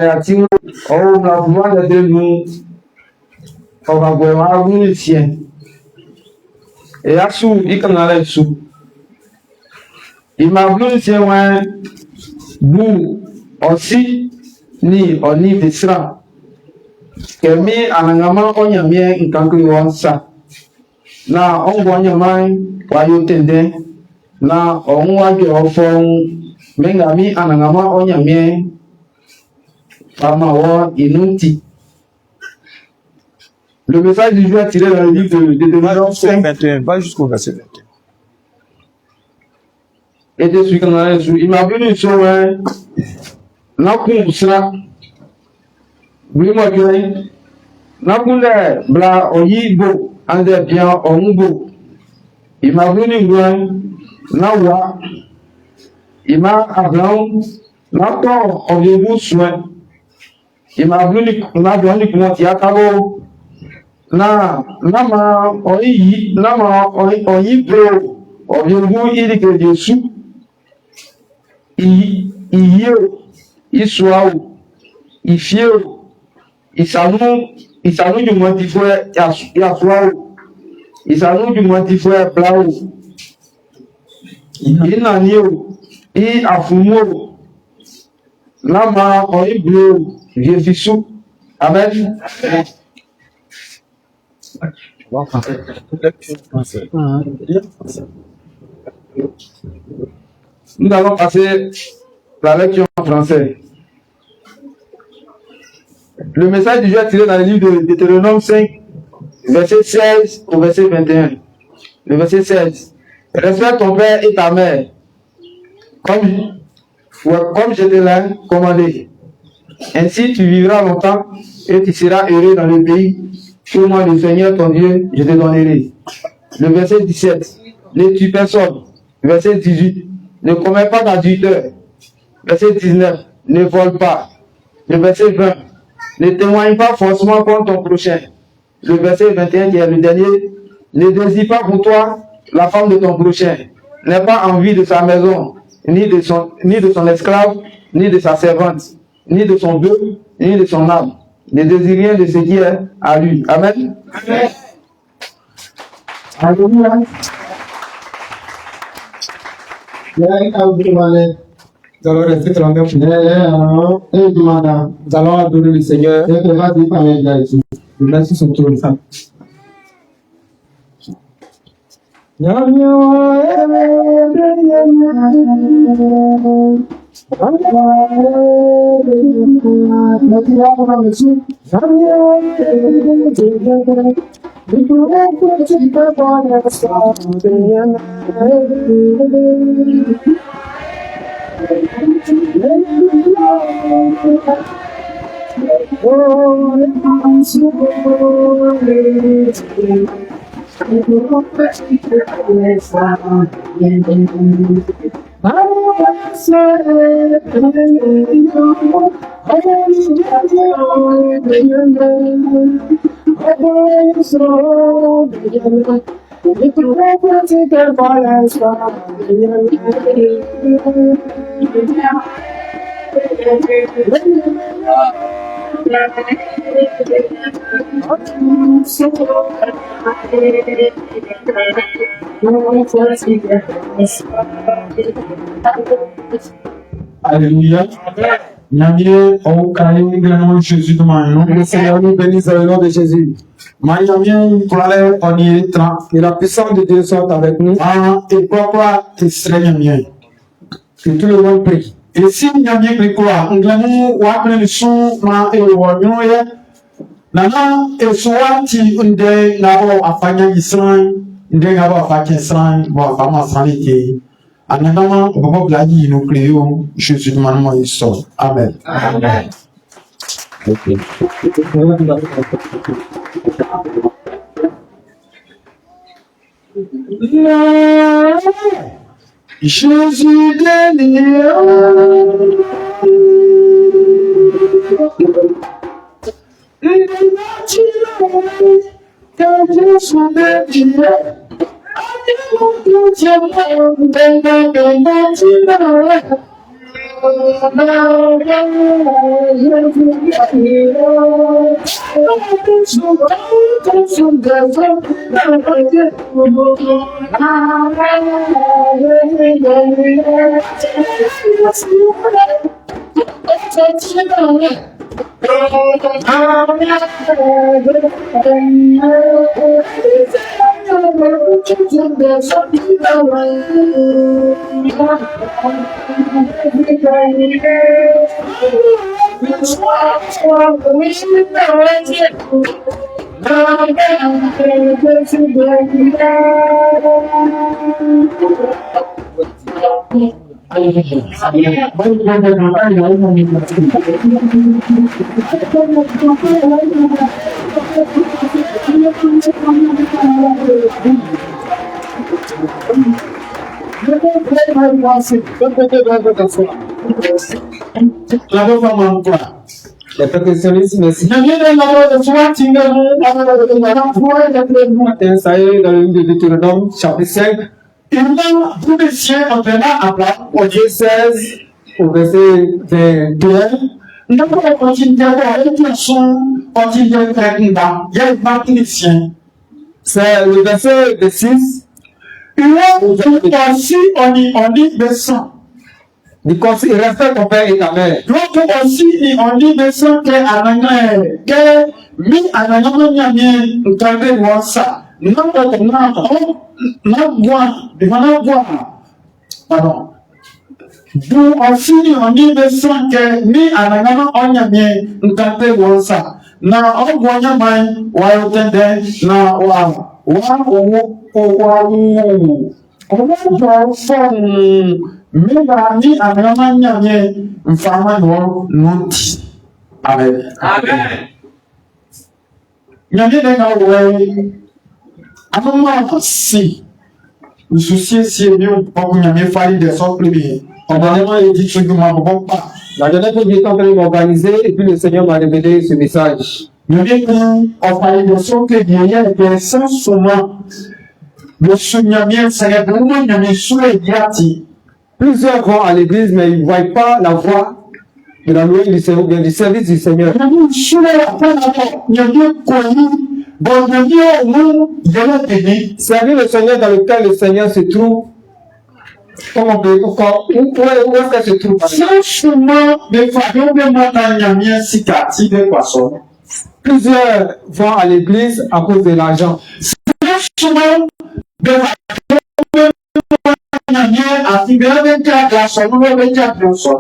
àti ọwọ́ la fún wa dẹ̀dẹ̀ nu ọ̀gbàgbọ̀ wa wúni tiẹ̀ ẹ̀yà su ìkànnà rẹ̀ su ìmọ̀ wúni tiẹ̀ wọn bu ọ̀sí ní ọ̀ní ìdísírà kẹ̀mí ànàngàmá ọ̀nyàmíẹ́ nkankiri wọn sà na ọ̀ngbọ̀ ọ̀nyàmá wáyé tẹ̀ndẹ̀ na ọ̀hún wájú ọ̀fọ̀ mẹ́ngàmí ànàngàmá ọ̀nyàmíẹ́ Le message du jour est tiré dans le livre de Deutéronome 5, 21, va jusqu'au verset 21. Et de celui qu'on a reçu. Il m'a venu sur un sera. Oui, moi, bien. Nakunde, bla, oyibo, ande bien, ongo. Il m'a venu loin, nawa. Il m'a Abraham, nakon, oyebu soin. Il m'a venu comment il y a kabo na nama oyi bro oyebu iri ke Jésus iye isuawo ifio isanu jumo ti fo yasuawo isanu jumo ti fo blawo ina ni o I afumo nama oyi bro Jésus. Amen. Nous allons passer la lecture en français. Le message du jour est tiré dans le livre de Deutéronome 5, verset 16 au verset 21. Le verset 16. Respecte ton père et ta mère, comme je te l'ai commandé. Ainsi tu vivras longtemps et tu seras heureux dans le pays que moi, le Seigneur ton Dieu, je te donnerai. Le verset 17. Ne tue personne. Verset 18. Ne commets pas d'adultère. Verset 19. Ne vole pas. Le verset 20. Ne témoigne pas forcément contre ton prochain. Le verset 21 qui est le dernier. Ne désire pas pour toi la femme de ton prochain. N'aie pas envie de sa maison, ni de son esclave, ni de sa servante, ni de son bœuf, ni de son âme. Ne désire rien de ce qui est à lui. Amen. Amen. Alléluia. Nous allons rester tranquilles. Nous allons adorer le Seigneur. Merci son tour. Alléluia. Nyamie au kaye grand Jésus de Manon. Le Seigneur nous bénisse au nom de Jésus. Mayamie plale on y est et la puissance de Dieu soit avec nous. Ah et pourquoi tu serais nyamie? Que tout le monde prie. Et si nyamie prie quoi? On gagne ou après le son ma et le wagnoye. Nana et soit ti unde na o afanya Israël. Nde ngabo afanya Israël. Bon afama sanité. Anadama baba blayi no cléo Jésus de manement il sort. Amen. Amen. Okay. Jésus de Dieu. Les perfectionnistes, merci. Ça y est, dans le livre de Deutéronome, chapitre 5, au Dieu 16, au verset 21. C'est le verset de 6. Il respecte ton père et ta mère. Pardon. Du ofini oni besan ke ni anangana onyamie nkate wonsa na ogwanya mai wa yotende na wa mega ni anangana nyamie mfama no noti. Amen. Amen. Nyamie denga we amama si le souci si mieux pour nyamie fali de son premier. La dernière fois, j'étais en train de m'organiser et puis le Seigneur m'a révélé ce message. Plusieurs vont à l'église, mais ils ne voient pas la voix de la louange du Seigneur, du service du Seigneur. Servir le Seigneur dans lequel le Seigneur se trouve. Comment où est-ce qu'elle se trouve? Plusieurs vont à l'église à cause de l'argent.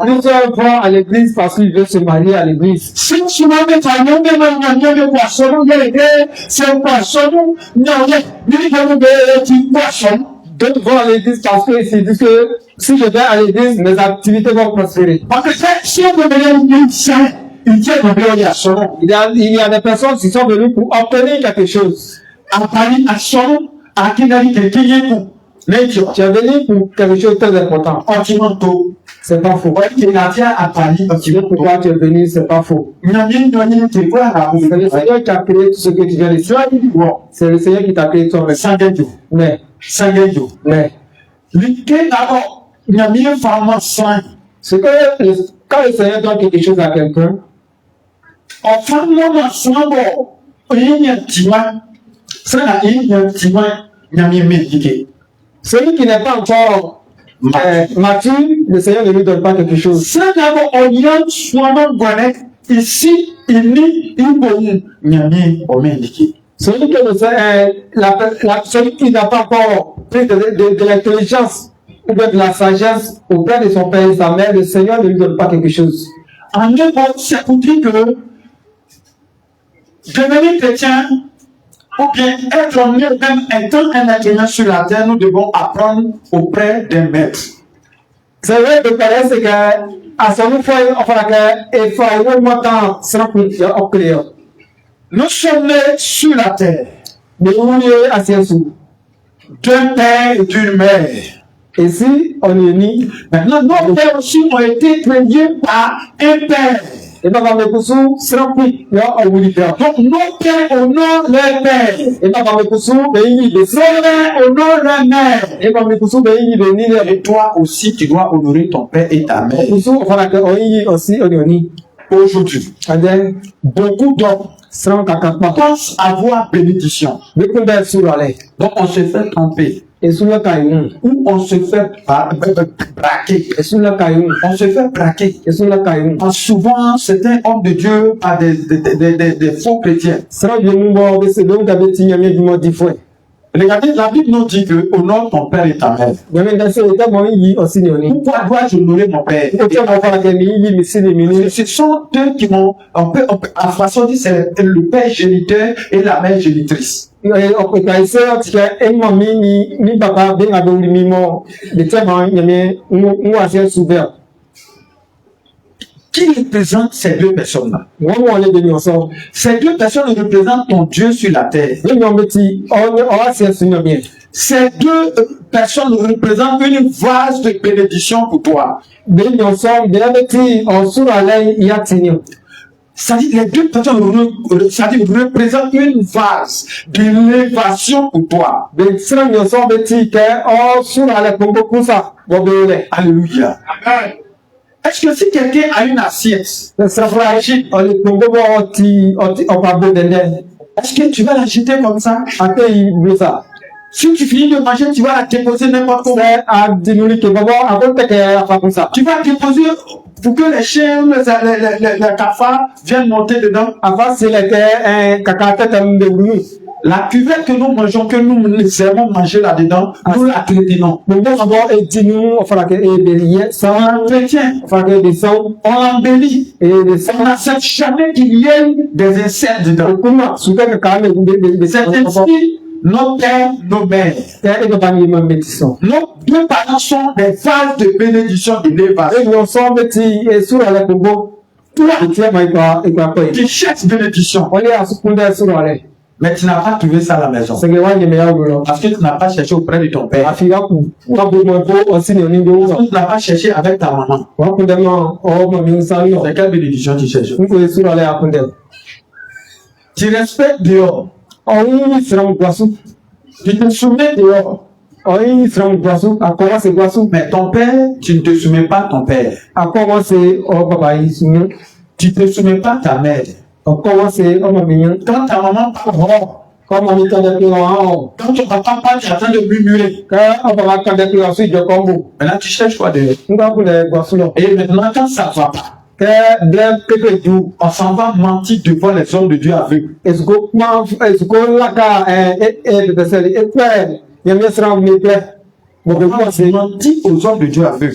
Plusieurs vont à l'église parce qu'ils veulent se marier à l'église. D'autres vont à l'église parce qu'ils se disent que si je vais à l'église, mes activités vont prospérer. Il y a des personnes qui sont venues pour obtenir quelque chose. Tu es venu pour quelque chose de très important. C'est pas faux. Pourquoi tu es venu, c'est pas faux. C'est le Seigneur qui a créé tout ce que tu viens de dire. C'est le Seigneur qui t'a créé toi. Mais c'est que quand le Seigneur donne quelque chose à quelqu'un, celui qui n'est pas encore mature, le Seigneur ne lui donne pas quelque chose. Celui qui n'a pas encore pris de l'intelligence ou bien de la sagesse auprès de son père et sa mère, le Seigneur ne lui donne pas quelque chose. En Europe, c'est pour dire que devenir chrétien ou bien être mieux même étant un être sur la terre, nous devons apprendre auprès d'un maître. C'est vrai que c'est que à son fois, on fera que il faut un montant sans clair. Nous sommes nés sur la terre. Mais on est assis sous d'un père et d'une mère. Et si on est unis, maintenant nos pères aussi ont été créés par un père. Et baba mekusu srapi yo awulita. Donc nos pères honorent leurs pères. Et baba mekusu beyi de Nos mères honorent leurs mères. et baba mekusu beyi de ni Et toi aussi, tu dois honorer ton père et ta mère. mekusu ofana ke oyi aussi onioni. Aujourd'hui, And then beaucoup d'hommes sram kakapa. pensent avoir bénédiction. Bekunda surale. Donc on se fait tromper. Et sous le caillou. Ou on se fait braquer. Et sous le caillou. On se fait braquer. Et sous le caillou. Souvent, certains hommes de Dieu par des faux chrétiens. Sram yemumbo bese donc d'abeti nyame du modi fouet. Regardez, la Bible nous dit que honore ton père et ta mère. Nyame da se eta mo yi aussi nioni. Pourquoi dois-je honorer mon père? Et tu vas faire que mi yi mi sini mini. Ce sont eux qui m'ont, on peut, en façon dit, c'est le père géniteur et la mère génitrice. Ka ise tika emo mi papa benga do mi mo de tema nyame mu ase souver. Qui représente ces deux personnes-là? Won le de nyoso. Ces deux personnes représentent ton Dieu sur la terre. Le nyometi o ase sunyo bien. Ces deux personnes représentent une vase de bénédiction pour toi. De nyoso de abeti o surale yatinyo. C'est-à-dire, les deux personnes représentent une vase d'élévation pour toi. De sira nyoso beti ke o surale kombo kusa bobele. Alléluia. Amen. Est-ce que si quelqu'un a une assiette, Le sira fragile o le kombo bo o pa bo dende. est-ce que tu vas la jeter comme ça? Ate yi blusa. Si tu finis de manger, tu vas la déposer n'importe comment. Se a dinuri ke bobo akonte ke afa kusa. Tu vas déposer pour que les chiens, les cafards viennent monter dedans. Afa sele ke kaka tete de unu. La cuvette que nous mangeons, que nous aimons manger là-dedans, nous la crétinons. Bongo abo etinu ofara ke e de ye sa Un chrétien, ofara ke de son on l'embellit. e de sa On n'accepte jamais qu'il y ait des insectes dedans. kuma suka ke kame de C'est ainsi nos pères, nos mères. te e de bani ma metison. Nos deux parents sont des vases de bénédiction de l'évangile. E nyo so beti e sura le bongo. Toi, Etia mai kwa e kwa pe. tu cherches bénédiction, Ole asukunda sura le. mais tu n'as pas trouvé ça à la maison. Sege wa nyeme ya ulo. Parce que tu n'as pas cherché auprès de ton père. Afika ku wa bo mo bo osini oni do Parce ulo. que tu n'as pas cherché avec ta maman. Wa kunde mo o mo mi sa no. C'est quelle bénédiction tu cherches? Nko e sura le akunde. Tu respectes dehors. O yi sram kwasu. Tu te soumets dehors. O yi sram kwasu akora se kwasu. Mais ton père, tu ne te soumets pas à ton père. Akora se o baba yi sunyo. Tu ne te soumets pas à ta mère. Akora se o mo mi yan. Quand ta maman parle, Comme on est en train quand ton papa parle, tu es en train de murmurer. Maintenant, tu cherches quoi dehors? Et maintenant, quand ça ne va pas, on s'en va mentir devant les hommes de Dieu aveugles. On va mentir aux hommes de Dieu aveugles.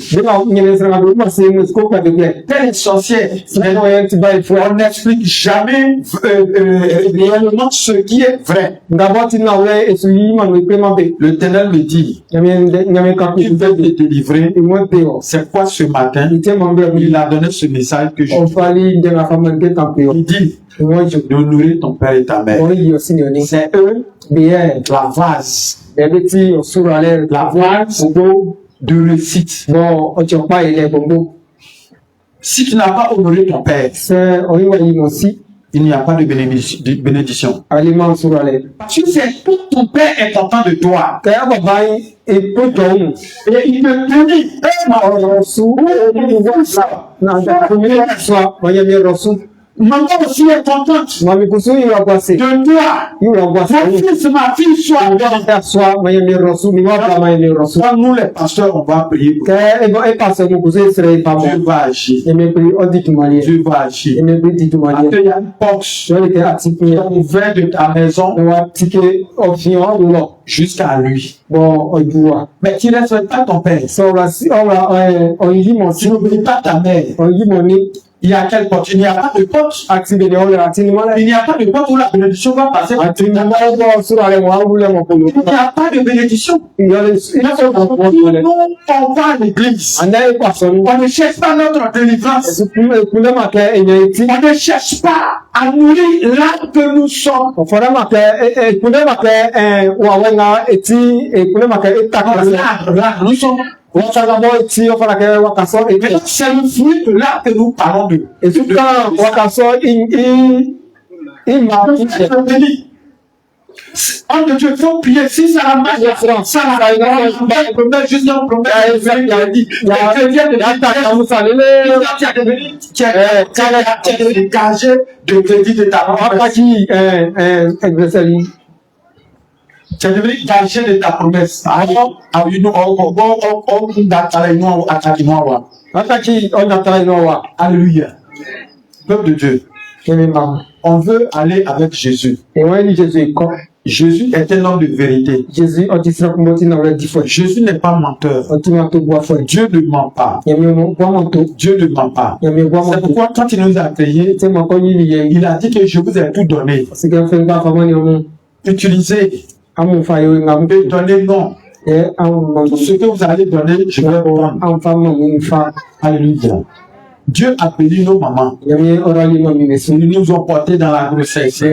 Telle sorcière, on n'explique jamais réellement ce qui est vrai. L'Éternel me dit, tu veux te délivrer. C'est quoi ce matin? Il a donné ce message que je il dit d'honorer ton père et ta mère. C'est eux, la vase. La vase de réussite. Si tu n'as pas honoré ton père, il n'y a pas de bénédiction. Parce que c'est tout ton père est content de toi. Et il te punit. Maman aussi est contente de toi. Mon fils, ma fille, soit nous les pasteurs, on va prier pour toi. Dieu va agir. Dieu va agir. Après, il y a une porte ouverte de ta maison jusqu'à lui. Mais tu ne respectes pas ton père. Tu n'oublies pas ta mère. Il y a quelle porte? Il n'y a pas de porte. Il n'y a pas de porte où la bénédiction va passer. Il n'y a pas de bénédiction. Nous, on va à l'église. On ne cherche pas notre délivrance. On ne cherche pas à nourrir là que nous sommes. Là, nous sommes Wakazamo eti ofala ke wakaso Et eti. c'est le fruit de là que nous parlons de. Et tout quand wakaso ma Homme de Dieu, il faut prier. Si ça marche, ça marche. Promets, juste un promesse. Il a dit, tu as devenu dégagé de crédit de ta promesse. Tu es devenu gagé de ta promesse. Alléluia. Peuple de Dieu, on veut aller avec Jésus. Jésus est un homme de vérité. Jésus n'est pas menteur. Dieu ne ment pas. Dieu ne ment pas. C'est pourquoi quand il nous a créés, il a dit que je vous ai tout donné. Utilisez et donnez non. Tout ce que vous allez donner, je vais prendre. Alléluia. Dieu a béni nos mamans. Ils nous ont portés dans la grossesse.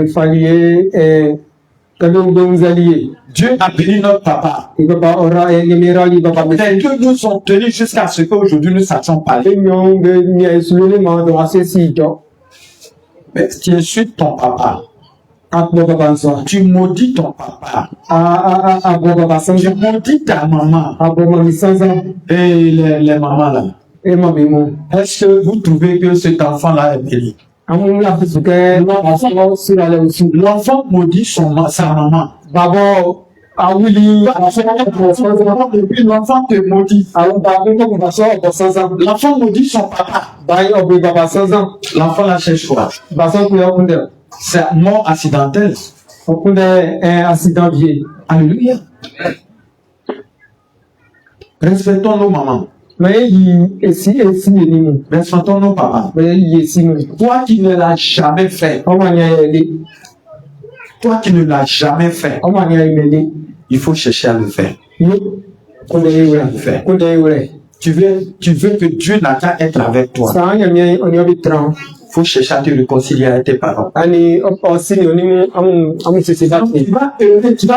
Dieu a béni notre papa. Et que nous ont tenus jusqu'à ce qu'aujourd'hui nous sachions parler. Mais tu insultes ton papa. Tu maudis ton papa. Tu maudis ta maman. Et les mamans là. Est-ce que vous trouvez que cet enfant-là est béni? L'enfant maudit sa maman. L'enfant te maudit. L'enfant maudit son papa. L'enfant la cherche quoi? C'est mort accidentelle. Alléluia. Respectons nos mamans. Respectons nos papas. Toi qui ne l'as jamais fait. Toi qui ne l'as jamais fait. Il faut chercher à le faire. Tu veux que Dieu n'a qu'à être avec toi. Il faut chercher à te réconcilier avec tes parents. Tu vas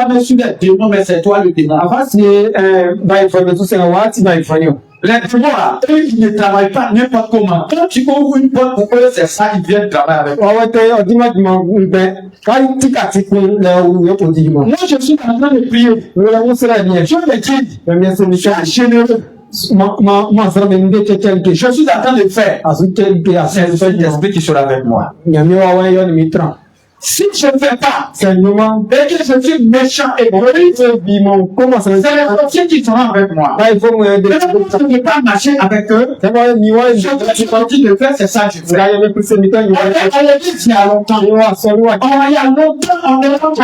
mettre sur les démons, mais c'est toi le démon. Les démons là, eux, ils ne travaillent pas n'importe comment. Quand tu ouvres une porte pour eux, c'est ça, ils viennent travailler avec toi. Moi, je suis en train de prier. Je me dis, sois généreux. Je suis en train de faire. C'est le Saint-Esprit qui sera avec moi. Si je ne fais pas, et que je suis méchant et mauvais, c'est les sorciers qui seront avec moi. Je ne peux pas marcher avec eux. Ce que tu continues de faire, c'est ça que je fais. On l'a dit il y a longtemps. Il y a longtemps, on est maintenant. Tu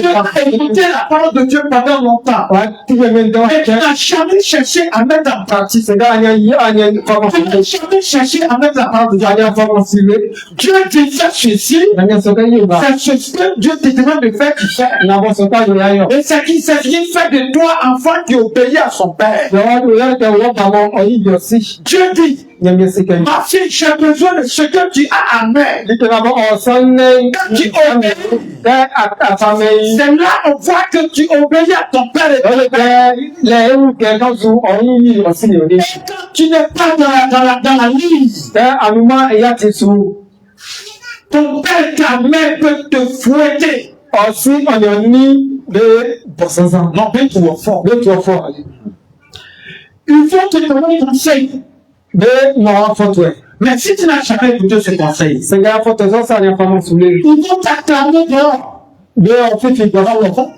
as écouté la parole de Dieu pendant longtemps. Et tu n'as jamais cherché à mettre en pratique. Tu n'as jamais cherché à mettre en pratique. Dieu dit fais ceci. C'est ce que Dieu te demande de faire, tu fais. Et c'est qu'il s'agit fait de toi, enfant qui obéit à son père. Dieu dit, ma fille, j'ai besoin de ce que tu as à mettre. Quand tu obéis, c'est là on voit que tu obéis à ton père et ton père. Et quand tu n'es pas dans la ligne, ton père, ta mère peut te fouetter. Non, bien trop fort. Il faut te donner un conseil. Mais si tu n'as jamais écouté ce conseil, ils vont t'acclamer dehors. Ils vont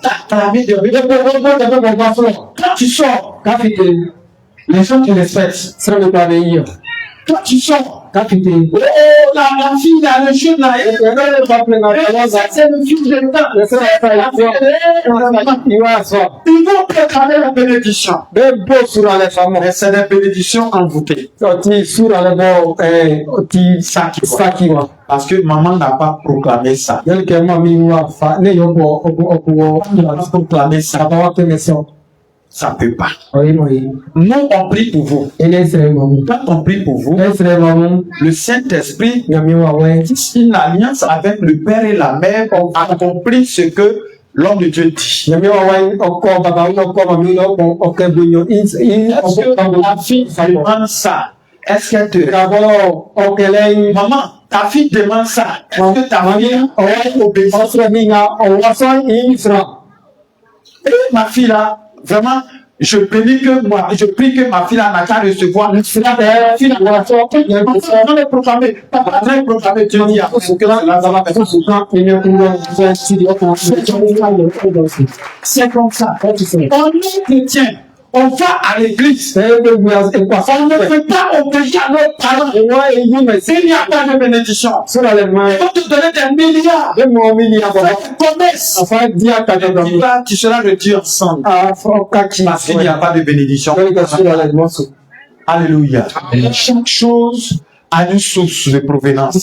t'acclamer dehors. Quand tu sors, les gens te respectent. Toi, tu sors. Oh, la fille là, le jeune là, c'est le fils de temps. Ils vont préparer la bénédiction. Mais c'est des bénédictions envoûtées. Parce que maman n'a pas proclamé ça. Elle n'a pas proclamé ça. ça ne peut pas. Oui, oui. Nous, on prie pour vous. Il est vraiment. Quand on prie pour vous, Il est vraiment. le Saint-Esprit Nyami wawe. signe l'alliance avec le Père et la Mère pour accomplir ce que l'homme de Dieu dit. Nyami wawe encore baba encore mami encore bunyo. Est-ce que ta fille demande ça? Est-ce qu'elle te D'abord, okele. Maman, ta fille demande ça. Est-ce que ta fille obéit? Et ma fille là, vraiment, je prie que ma fille là n'a qu'à recevoir. On est proclamé. Papa, on est proclamé. Dieu dit, c'est comme ça. On est chrétien. On va à l'église. On ne peut pas obliger à nos parents. S'il n'y a pas de bénédiction, ils vont te donner des milliards. Fais des promesses. Tu seras réduit ensemble. Parce qu'il n'y a pas de bénédiction. Alléluia. Chaque chose a une source de provenance.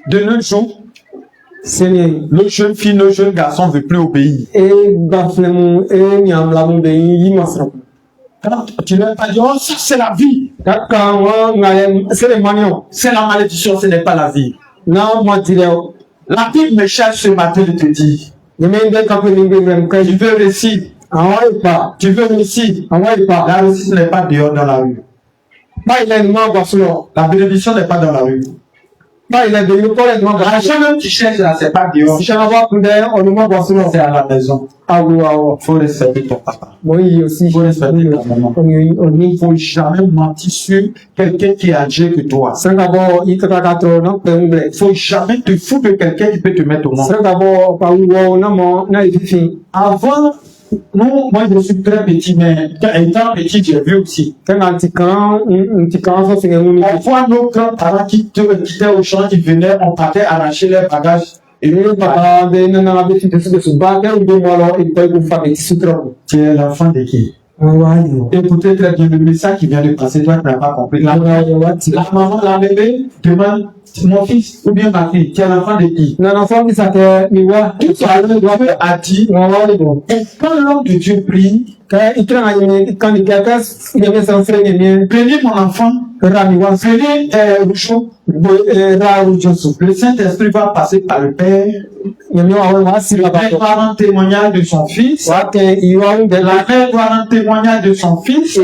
De nos jours, nos jeunes filles, nos jeunes garçons ne veulent plus obéir. Quand tu leur pas dit, oh, ça c'est la vie. C'est la malédiction, ce n'est pas la vie. La Bible me cherche ce matin de te dire, tu veux réussir. Tu veux réussir. La réussite n'est pas dehors dans la rue. La bénédiction n'est pas dans la rue. L'argent même tu cherches là, c'est pas dehors. C'est à la maison. Il faut respecter ton papa. Il faut respecter ta maman. Il ne faut jamais mentir sur quelqu'un qui est âgé que toi. Il ne faut jamais te foutre de quelqu'un qui peut te mettre au monde. Avant, non, moi je suis très petit, mais étant petit, j'ai vu aussi. On voit nos grands-parents qui quittaient au champ, qui venaient, on partait arracher leurs bagages. Et nous, tu es l'enfant de qui? Et peut-être le message qui vient de passer, toi, tu n'as pas compris. La maman, la bébé, demande, mon fils ou bien ma fille, tu es l'enfant de qui? A dit, et quand l'homme de Dieu prie, bénis mon enfant, bénis Rouchon, le Saint-Esprit va passer par le Père. Il va rendre témoignage de son fils. La mère doit rendre témoignage de son fils. Et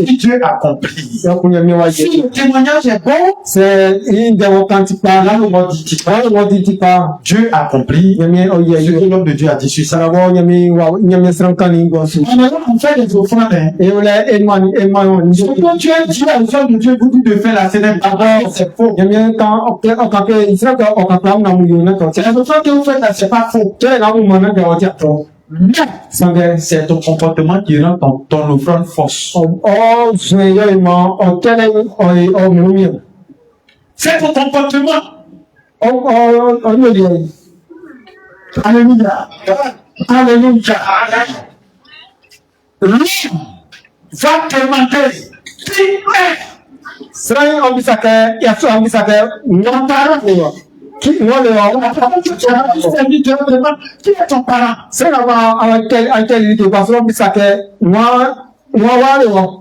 si Dieu accomplit. Si le témoignage est bon, Dieu accomplit. Ce que l'homme de Dieu a dit sur ça. On fait des offrandes. Ce que Dieu a dit à l'homme de Dieu, vous dites de faire la scène d'abord, c'est faux. C'est la offrande que vous faites là, c'est pas faux. Mais c'est ton comportement qui rend ton offrande fausse. C'est ton comportement. Alléluia. Alléluia. L'homme va te demander, qui est ton parent?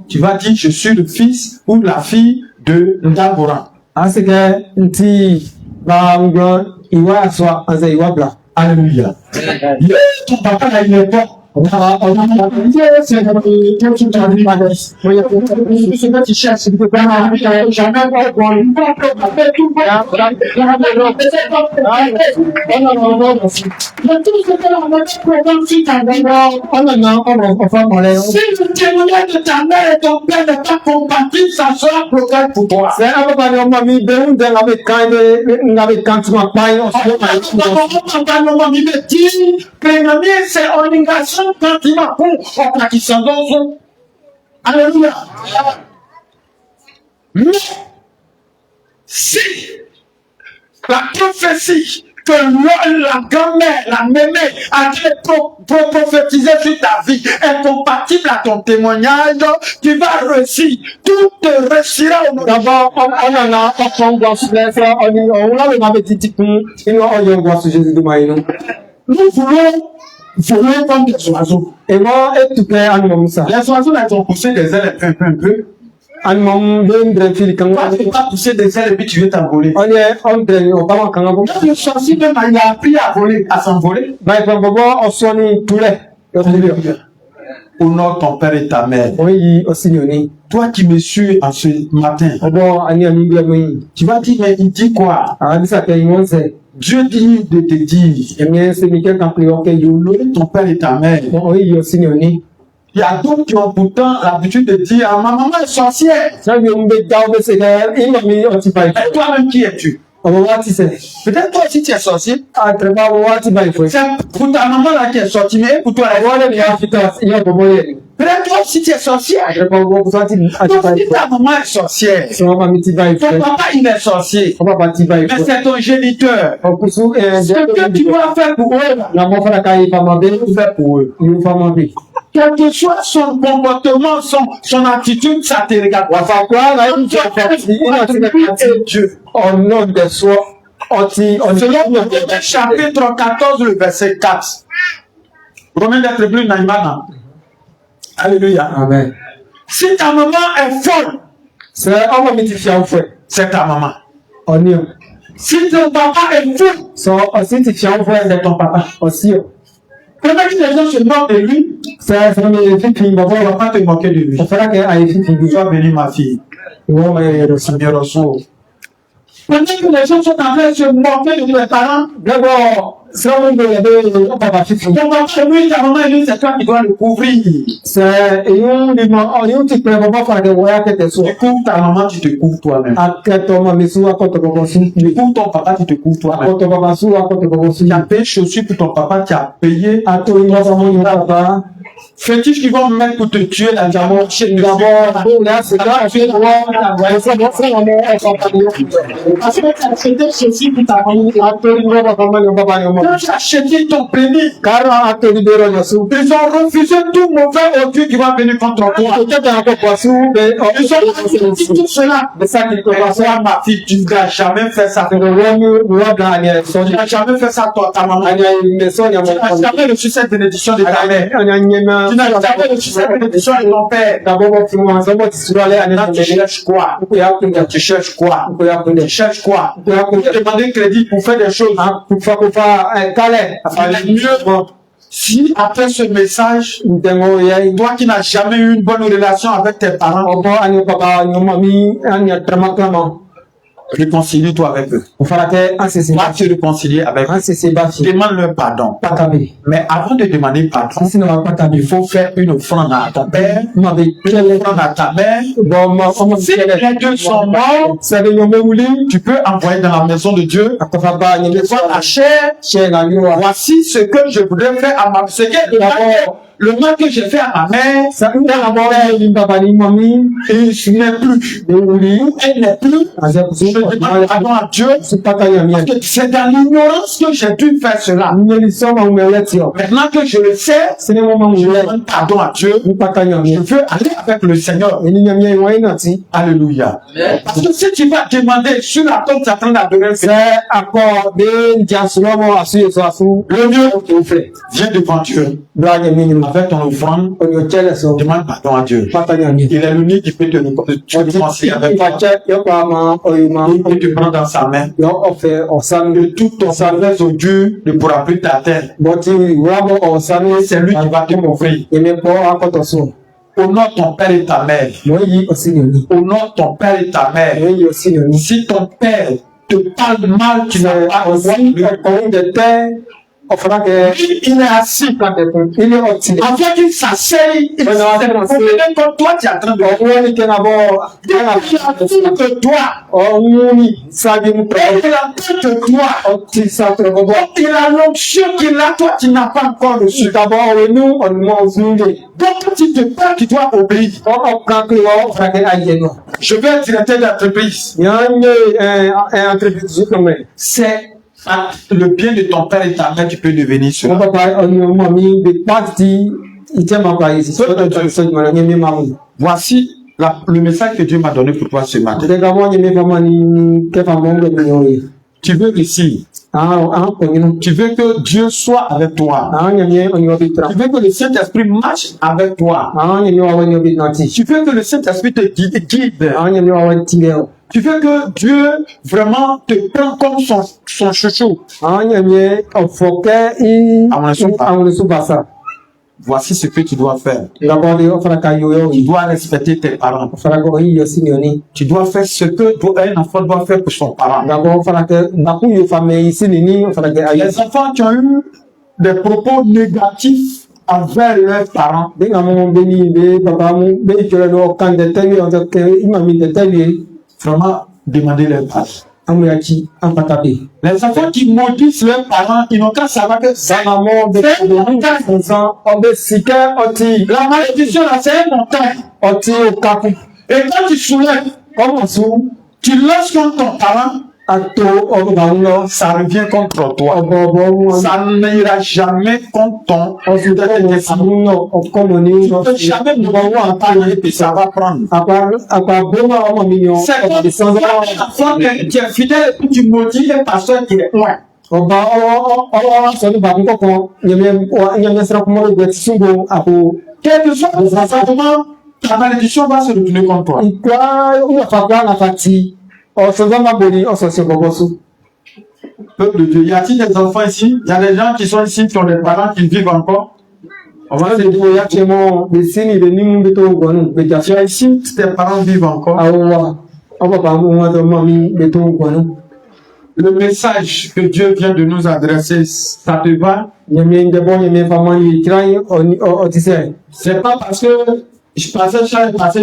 Tu vas dire, je suis le fils ou la fille de Ndagoran. Alléluia. Ton papa là, il est bon. Si le témoignage de ta mère et ton père n'est pas compatible, ça sera bloqué pour toi. C'est obligation quand il m'a pour qui s'en donne. Alléluia. Mais si la prophétie que la grand-mère, la mémé a prophétisé sur ta vie est compatible à ton témoignage, tu vas réussir. Tout te réussira au nom de Jésus. Nous voulons voler comme des oiseaux. Et moi, et tout est animal Moussa. Les oiseaux, là, ils ont poussé des ailes un peu. Animal de fil quand Toi, tu vas pousser des ailes et puis tu veux t'envoler. on parle quand on Quand le sorcier, même, il a appris à voler, à s'envoler. bah il faut on soigne tous les. Honore ton père et ta mère. Oui, aussi Yoni. Toi qui me suis en ce matin, Bon, ani ami bien oui. tu vas dire, mais il dit quoi? Ah, ça que ils c'est. Dieu dit de te dire, Et bien c'est Michael quand plus OK you. honore ton père et ta mère. Bon, oui, aussi Yoni. Il y a d'autres qui ont pourtant l'habitude de dire, ah, ma maman est sorcière. Ça lui on bet down c'est que il m'a mis on t'y pas. Et toi-même, qui es-tu? On va voir si c'est. Peut-être toi aussi tu es sorcier. Ah, très bien, on va voir si pas il faut. C'est pour ta maman là qui est sortie, mais pour toi, Voilà, il y a il y a bon moyen. peut-être toi aussi tu es sorcière. Je pas voir pour ça tu Donc si ta maman est sorcière, si on va mettre il va il ton faut. papa il est sorcier, On va partir va il mais faut. c'est ton géniteur. On pousse Ce que tu dois faire pour eux, là, la mon frère quand il va m'aider, tu fais pour eux. il va m'aider. Quel que soit son comportement, son attitude, ça te regarde. Enfin quoi là il Et Dieu. au nom de soi Selon le chapitre 14, le verset 4. Romain d'être plus Naïmana. Alléluia. Amen. Si ta maman est folle, C'est on va mettre fier frère. c'est ta maman. On y Si ton papa est fou, so aussi tu fier frère c'est ton papa. aussi. Pendant que les gens se moquent de lui, Ça me fait puis on ne va pas te moquer de lui. on fera que aille puis Sois béni, ma fille. on va Seigneur Rosso. Pendant que les gens sont en train de se moquer de tes parents, d'abord c'est on va papa fifi. ton papa, lui, ta maman, lui, c'est toi qui dois le couvrir. C'est on tu peux pas faire de voyage que tu Tu sois. couvres ta maman, tu te couvres toi-même. À ton maman sous à côté de Tu couvres ton papa, tu te couvres à toi-même. côté papa sous à côté de Tu as payé chaussures pour ton papa, tu as payé à toi il va vraiment papa. fétiche qui vont mettre pour te tuer la diamant. D'abord là c'est là je vois ça bon c'est on est accompagné. Parce que tu as acheté ceci pour ta famille. À toi il va vraiment papa Quand tu as acheté ton prénom, car à toi il va sous. ils ont refusé tout mauvais audio qui va venir contre toi. Peut-être encore pas sous mais Ils ont refusé tout cela. mais ça qui peut Mais passer toi, ma fille, tu n'as jamais fait ça. c'est le roi dans la son. Tu n'as jamais fait ça, toi, ta maman. Anya maison ya Tu n'as jamais reçu cette bénédiction de ta mère. anya nyema. Tu n'as jamais reçu cette bénédiction de ton père. D'abord tu m'as ensemble tu sur aller Là, tu cherches quoi? ku ya kunga Tu cherches quoi? ku ya kunga Tu cherches quoi? ku ya Pour kunga demander crédit pour faire des choses. kufa kale Il est mieux si après ce message, ndengo ya toi qui n'as jamais eu une bonne relation avec tes parents, obo anyo papa anyo mami anya trama réconcilie-toi avec eux. ufara ke ansese Va te réconcilier avec eux. ansese bafi Demande-leur pardon. pakabe Mais avant de demander pardon, sino wa pakabe il faut faire une offrande à ton père, mabe une kele offrande à ta mère. bon ma omo Si les deux sont morts, sabe nyome wuli tu peux envoyer dans la maison de Dieu. akofa ba nyome Soit la chair, che na liwa voici ce que je voudrais faire à ma ce que le mal que j'ai fait à ma mère, sa nda la bo ni papa ni mami et je n'ai plus. de wuli Elle n'est plus. asa Je demande pardon à Dieu. c'est pas ta yami Parce que c'est dans l'ignorance que j'ai dû faire cela. nyeli soma umeletio Maintenant que je le sais, sene mama je mule demande pardon à Dieu. ni pata Je yami veux aller avec le Seigneur. eni nyami wa inati Alléluia. Parce que si tu vas demander sur la tombe, tu es en train d'adorer le c'est Seigneur. accord de diasulomo asu so asu Le mieux, ofle viens devant Dieu. bra nyami ni Avec ton offrande, onyo chele so demande pardon à Dieu. pata yami Il est l'unique qui peut te réconcilier avec toi. Ifache yopa ma oyuma Il peut te prendre dans sa main. yo ofe osanu De tout ton service au Dieu ne pourra plus t'atteindre. boti wabo osanu C'est lui qui va te m'offrir. eme po akoto so Honore ton père et ta mère. mo yi osinoni Honore ton père et ta mère. mo yi osinoni Si ton père te parle mal, tu n'as c'est pas aussi aussi. ọkùnrin de terre ọfọdà kẹ Il est assis. ilé ọtí Avant qu'il s'asseye, il s'est promené comme toi, tu es en train de faire. ọwọ́ ní kẹ́nà bọ́ Il a tout de toi. ọ̀hún ní sáájú ń tọ́ Il a tout de toi. ọtí sáfẹ́ bọ́bọ́ Il a l'onction qu'il a, toi, tu n'as pas encore reçu. ìtàbọ̀ ọ̀rẹ́nú ọ̀nùmọ̀ ọ̀sùnlé Donc, tu te parles, tu dois obéir. ọkàn pé wọ́n ọ̀fọdà kẹ́ ayé nù. Je vais être directeur d'entreprise. yàn ń yé entreprise kan mẹ́. C'est à le bien de ton père et ta mère, tu peux devenir wọ́n cela. bàbá ọ̀nùmọ̀ mi bí pàtì ìjẹ́mọ̀ pa yìí sọ́dọ̀ tó sọ́dọ̀ mọ̀ ní mímọ́ àwọn. Voici le message que Dieu m'a donné pour toi ce matin. Tẹ́tẹ́ ká wọ́n yẹ mi fọmọ ní kẹfà mọ́ ń gbẹ̀mí ọ̀rẹ́. tu veux réussir. Tu veux que Dieu soit avec toi. Tu veux que le Saint-Esprit marche avec toi. Tu veux que le Saint-Esprit te guide. Tu veux que Dieu vraiment te prenne comme son chouchou. Voici ce que tu dois faire. Tu dois respecter tes parents. Tu dois faire ce que un enfant doit faire pour son parent. Les enfants qui ont eu des propos négatifs envers leurs parents, vraiment demander leur pardon. Les enfants qui maudissent leurs parents, ils n'ont qu'à savoir que la malédiction là, c'est un montagne. Et quand tu soulèves, tu lances contre ton parent, ça revient contre toi. Ça n'ira jamais contre ton. Tu ne peux jamais nous voir en parler et ça va prendre. C'est comme un enfant qui est fidèle et tu maudis un pasteur qui est loin. Quel que soit le rassemblement, ta malédiction va se retourner contre toi. Peuple de Dieu, y a-t-il des enfants ici? Il y a des gens qui sont ici, qui ont des parents qui vivent encore. On va se dire, ici, tes parents vivent encore. Le message que Dieu vient de nous adresser, ça te va? C'est pas parce que je passais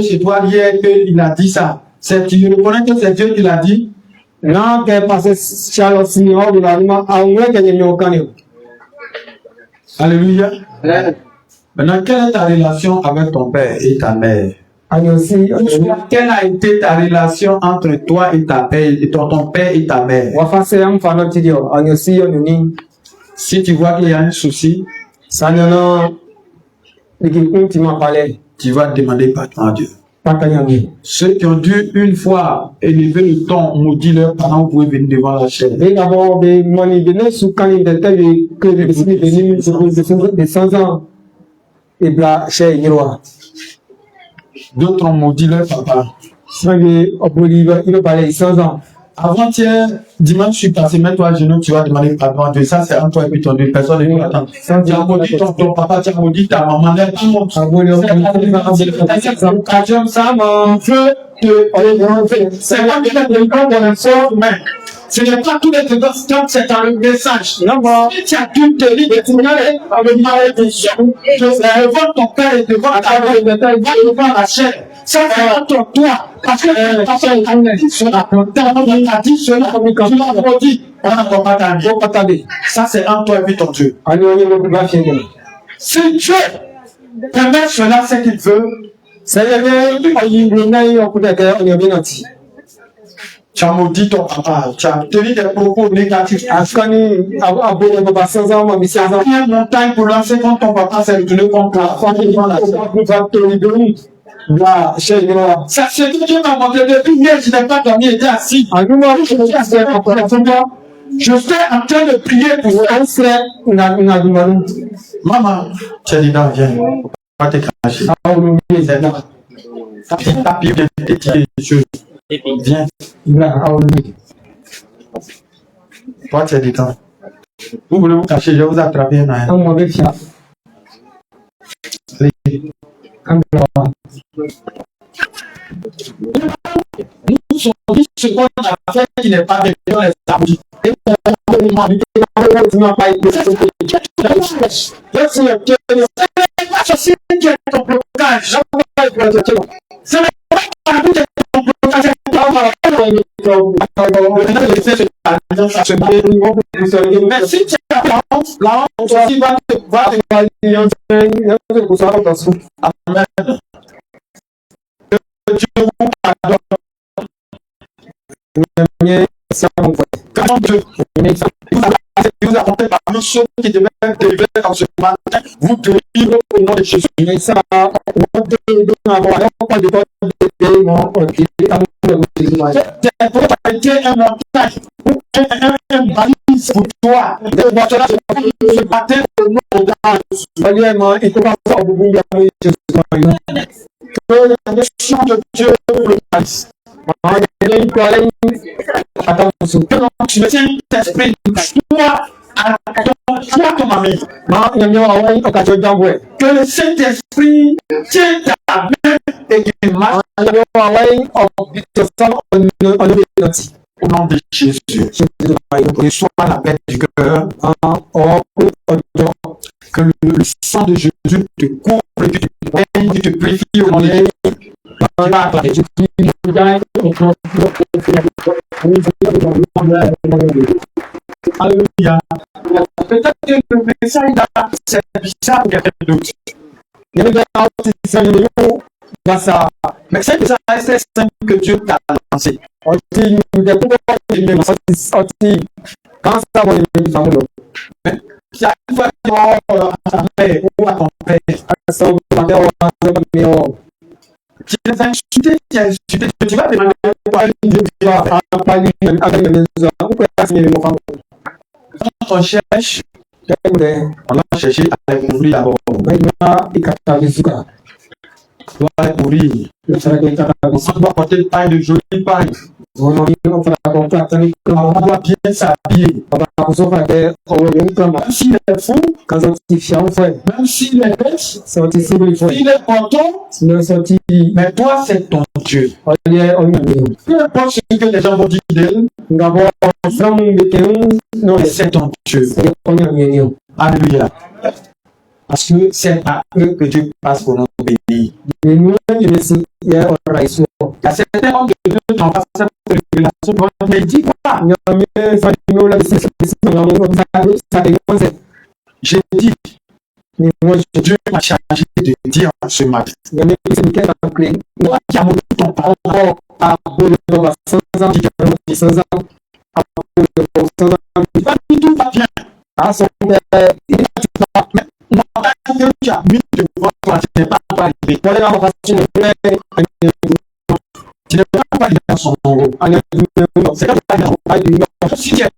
chez toi hier qu'il a dit ça. Tu reconnais que c'est Dieu qui l'a dit? Alléluia. Maintenant, quelle est ta relation avec ton père et ta mère? Quelle a été ta relation entre toi et ta père, ton père et ta mère? Si tu vois qu'il y a un souci, tu vas demander pardon à Dieu. Ceux qui ont dû une fois élever le ton, maudit leurs parents, vous pouvez venir devant la chaîne. D'autres ont maudit leur papa. Avant-hier, dimanche, je suis passé, mets-toi à genoux, tu vas demander pardon à Dieu. Ça, c'est entre toi et puis ton Dieu. Personne ne peut attendre. Tu as maudit ton papa, tu as maudit ta maman. C'est pas bien de prendre un sort, mais ce n'est pas tous les dévastateurs, c'est un message. Si tu as dû te dire que tu n'as pas de malédiction, devant ton père et devant ta mère, devant la chair. Ça, c'est entre toi. Parce que ta soeur a dit cela. Ta maman a dit cela. Tu l'as maudit. On n'a pas t'attendre. Ça, c'est entre toi et puis ton Dieu. Si Dieu permet cela, c'est qu'il veut. Tu as maudit ton papa, tu as tenu des propos négatifs. Tu as pris une montagne pour lancer contre ton papa, c'est retourné contre toi. Ça, c'est que Dieu m'a montré depuis hier, je n'ai pas dormi, j'étais assis. Je suis en train de prier pour vous. Maman, tu es dedans, viens. Pas te cracher. Ta Bible de tirer les choses. Viens. Toi, tu es dedans. Vous voulez vous cacher, je vais vous attraper un an. Nous sommes dit ce qu'on a fait qui n'est pas bien dans les abus. C'est pas ton blocage. C'est pas ton blocage. Mais si tu as la honte aussi va Amen. Que Dieu vous pardonne. Quand Dieu vous qui vous apportez parmi ceux qui devaient être délivrés en ce matin, vous délivre au nom de Jésus. Isa wọ́n dé àwọn ọlọ́pàá ìdíkọ́ dédé wọn ọ̀dẹ́ àwọn ọmọ Tes portes ont été un montagne, un balise pour toi. De votre ce matin, au nom de Jésus. Ọlẹ́ ẹ̀mọ́ ìtọ́ka fún ọ̀gbọ̀gbọ̀ ìyàwó ìjọsìn ọ̀yọ́. Que la mission de Dieu le fasse. Àwọn ẹ̀yẹ́ ń kọ́ lẹ́yìn àtàkùnsù. Que notre Saint-Esprit soit à ton ami. Máa ń yan àwọn ọ̀kàjọ jábọ̀ ẹ̀. Que le Saint-Esprit tienne ta main et qu'il marche Máa ń yan àwọn ọ̀bìtọ̀sán ọ̀nà ìrántí. au nom de Jésus. Et soit la paix du cœur. Que le sang de Jésus te couvre et que tu te baignes, tu te purifies au nom de Jésus. Alléluia. Peut-être que le message là, c'est bizarre pour quelqu'un d'autre. Mais c'est ça, c'est simple que Dieu t'a lancé. Si à une fois tu vas à ta mère ou à ton père, tu les as insultés, tu vas demander pourquoi quand on cherche, on a cherché à découvrir d'abord. On doit découvrir. On doit porter le pain de jolie paille. On doit bien s'habiller. Même s'il est fou, même s'il est bête, s'il est content, mais toi c'est ton Dieu. Peu importe ce que les gens vont dire d'elle, mais c'est ton Dieu. Alléluia. Parce que c'est à eux que Dieu passe pour nous bénir. Il y a certains hommes de Dieu qui ont passé cette révélation, mais dis quoi? J'ai dit, Dieu m'a chargé de dire ce matin. Toi qui as monté ton parole, tout va bien. Tu as mis devant toi, tu n'es pas arrivé. Tu n'es pas arrivé dans son nom. C'est comme ça. Si tu es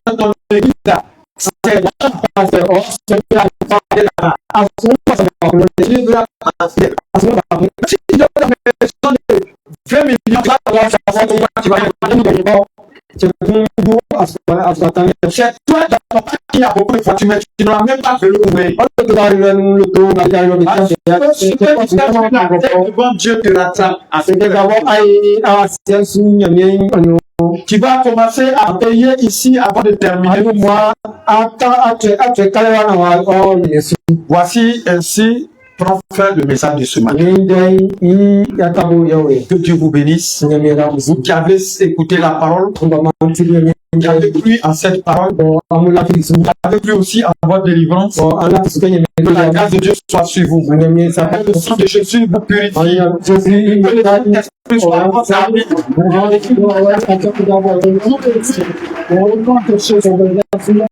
dans ton église, c'est si tu dois faire de 20 millions, tu vas c'est toi d'abord qui a beaucoup de fortune, mais tu n'as même pas fait le ouvrir. Devant Dieu te rattrape. Tu vas commencer à payer ici avant de terminer. Voici ainsi prophète le message de ce matin. Que Dieu vous bénisse. Vous qui avez écouté la parole, qui avez cru en cette parole, qui avez cru aussi en votre délivrance, que la grâce de Dieu soit sur vous. Que le sang de Jésus vous purifie. Que le Saint-Esprit soit dans votre vie.